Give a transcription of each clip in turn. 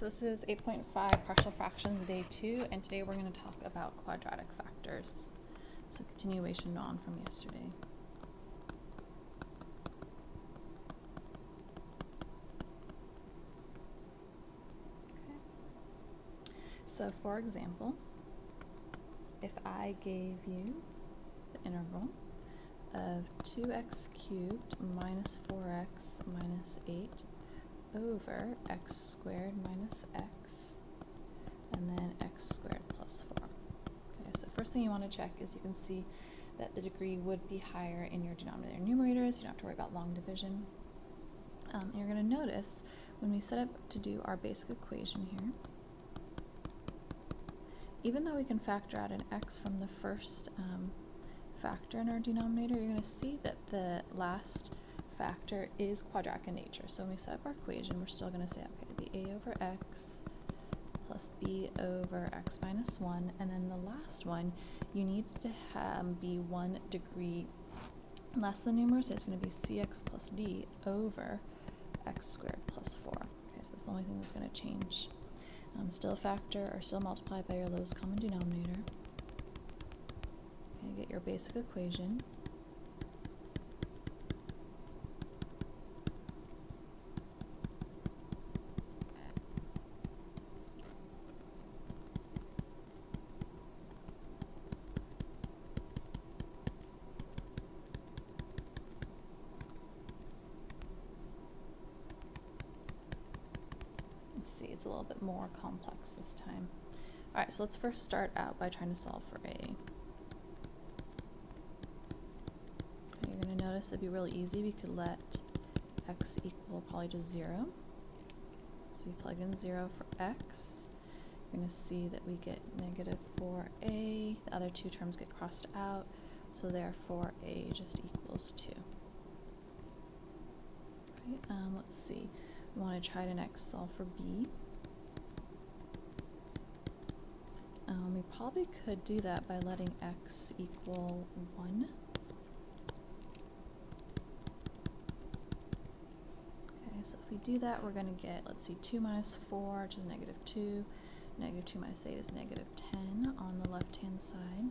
so this is 8.5 partial fractions day 2, and today we're going to talk about quadratic factors. So continuation on from yesterday. Okay. So for example, if I gave you the interval of 2x cubed minus 4x minus 8 over x squared minus x, and then x squared plus 4. Okay, so first thing you want to check is you can see that the degree would be higher in your denominator and numerators. You don't have to worry about long division. And you're going to notice when we set up to do our basic equation here, even though we can factor out an x from the first factor in our denominator, you're going to see that the last factor is quadratic in nature. So when we set up our equation, we're still going to say, okay, it'd be a over x plus b over x minus 1, and then the last one, you need to be 1 degree less than the numerator, so it's going to be cx plus d over x squared plus 4. Okay, so that's the only thing that's going to change. Still a factor, or still multiplied by your lowest common denominator. Okay, get your basic equation. See, it's a little bit more complex this time. Alright, so let's first start out by trying to solve for a. Okay, you're going to notice it'd be really easy. We could let x equal probably just 0. So we plug in 0 for x. You're going to see that we get negative 4a. The other two terms get crossed out, so therefore a just equals 2. Right, let's see. We want to try to next solve for b. We probably could do that by letting x equal 1. Okay, so if we do that, we're going to get, let's see, 2 minus 4, which is negative 2. Negative 2 minus 8 is negative 10 on the left-hand side.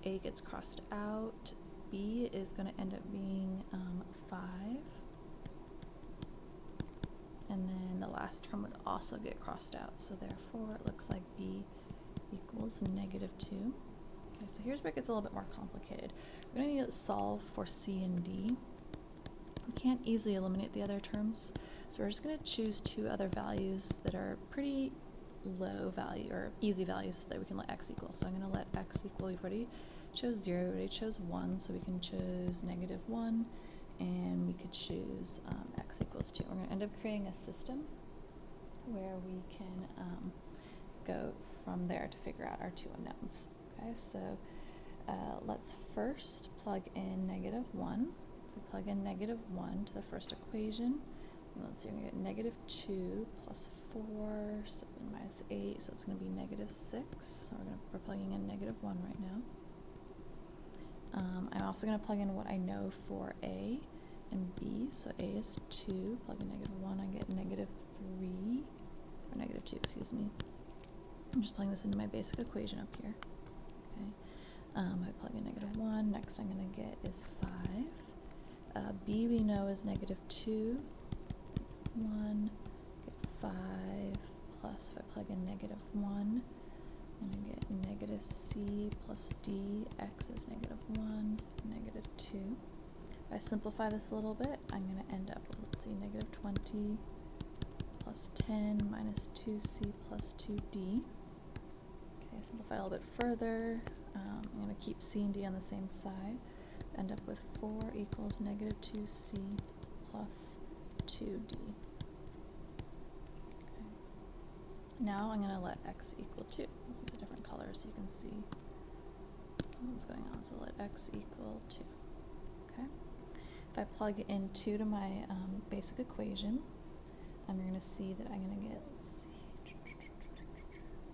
A gets crossed out. B is going to end up being 5. And then the last term would also get crossed out, so therefore it looks like b equals negative 2. Okay, so here's where it gets a little bit more complicated. We're going to need to solve for c and d. We can't easily eliminate the other terms, so we're just going to choose two other values that are pretty low value, or easy values, so that we can let x equal. So I'm going to let x equal, we've already chose 0, we already chose 1, so we can choose negative 1. And we could choose x equals 2. We're going to end up creating a system where we can go from there to figure out our two unknowns. Okay, so let's first plug in negative 1. If we plug in negative 1 to the first equation, let's see, we're going to get negative 2 plus 4, 7 minus 8, so it's going to be negative 6. So we're plugging in negative 1 right now. I'm also going to plug in what I know for a and b. So a is 2, plug in negative 1, I get negative 3, or negative 2, excuse me. I'm just plugging this into my basic equation up here. Okay. I plug in negative 1, next I'm going to get is 5. B we know is negative 2, 1, get 5, plus if I plug in negative 1, I'm going to get negative c plus d, x is negative 1, negative 2. If I simplify this a little bit, I'm going to end up with, let's see, negative 20 plus 10 minus 2c plus 2d. Okay, simplify a little bit further. I'm going to keep c and d on the same side. End up with 4 equals negative 2c plus 2d. Now I'm going to let x equal 2. Use a different color so you can see what's going on. So let x equal 2. Okay. If I plug in 2 to my basic equation, I'm going to see that I'm going to get, let's see,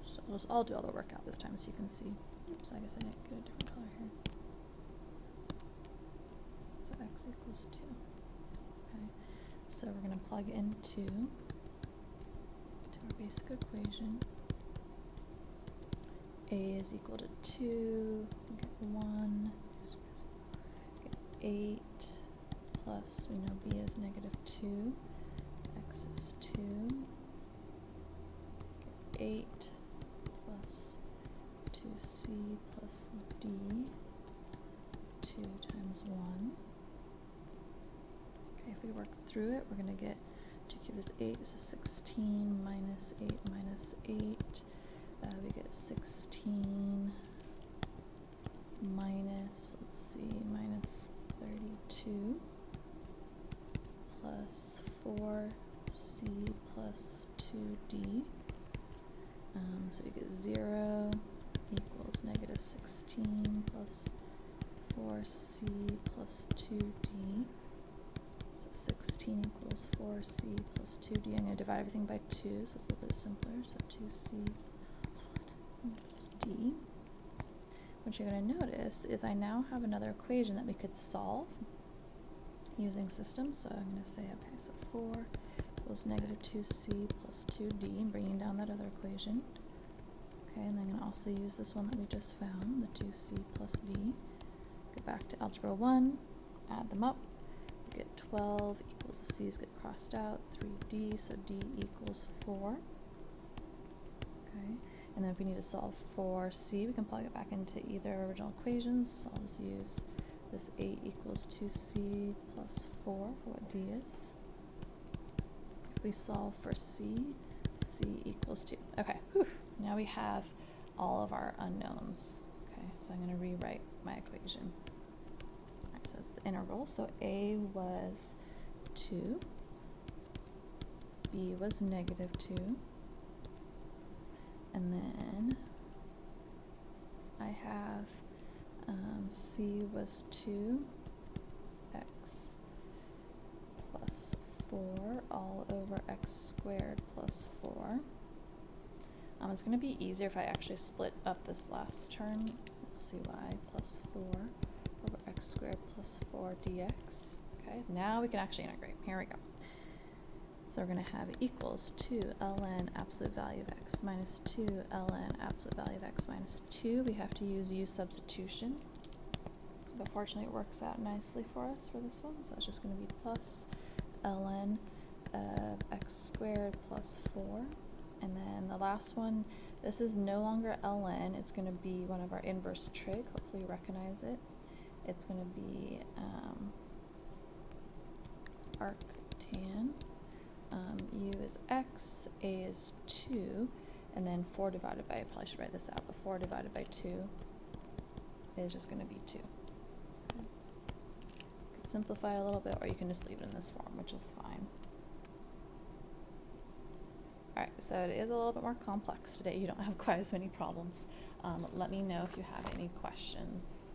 so I'll do all the work out this time so you can see. Oops, I guess I didn't get a different color here. So x equals 2. Okay. So we're going to plug in 2 to our basic equation. A is equal to 2, we get 1, get 8, plus we know B is negative 2, X is 2, get 8, plus 2C plus D, 2 times 1. Okay, if we work through it, we're going to get 2 cubed is 8, so 16 minus 8 minus 8. We get 16 minus, let's see, minus 32 plus 4C plus 2D. So we get 0 equals negative 16 plus 4C plus 2D. So 16 equals 4C plus 2D. I'm going to divide everything by 2, so it's a little bit simpler. So 2C plus D. What you're going to notice is I now have another equation that we could solve using systems. So I'm going to say, okay, so 4 equals negative 2C plus 2D, and bringing down that other equation. Okay, and then I'm going to also use this one that we just found, the 2C plus D. Go back to algebra 1, add them up. We get 12 equals the C's get crossed out, 3D, so D equals 4. Okay. And then if we need to solve for C, we can plug it back into either original equations. So I'll just use this 8 equals 2C plus 4 for what D is. If we solve for C, C equals 2. Okay, whew. Now we have all of our unknowns. Okay, so I'm going to rewrite my equation. All right, so it's the integral. So A was 2, B was negative 2. And then I have C was 2, X plus 4 all over X squared plus 4. It's going to be easier if I actually split up this last term. We'll see why. Plus 4 over X squared plus 4 dx. Okay, now we can actually integrate. Here we go. So we're going to have equals 2 ln absolute value of x minus 2 ln absolute value of x minus 2. We have to use u substitution, but fortunately it works out nicely for us for this one. So it's just going to be plus ln of x squared plus 4. And then the last one, this is no longer ln, it's going to be one of our inverse trig. Hopefully you recognize it. It's going to be arctan. U is x, a is 2, and then 4 divided by, I probably should write this out, but 4 divided by 2 is just going to be 2. Okay. You can simplify a little bit, or you can just leave it in this form, which is fine. Alright, so it is a little bit more complex today. You don't have quite as many problems. Let me know if you have any questions.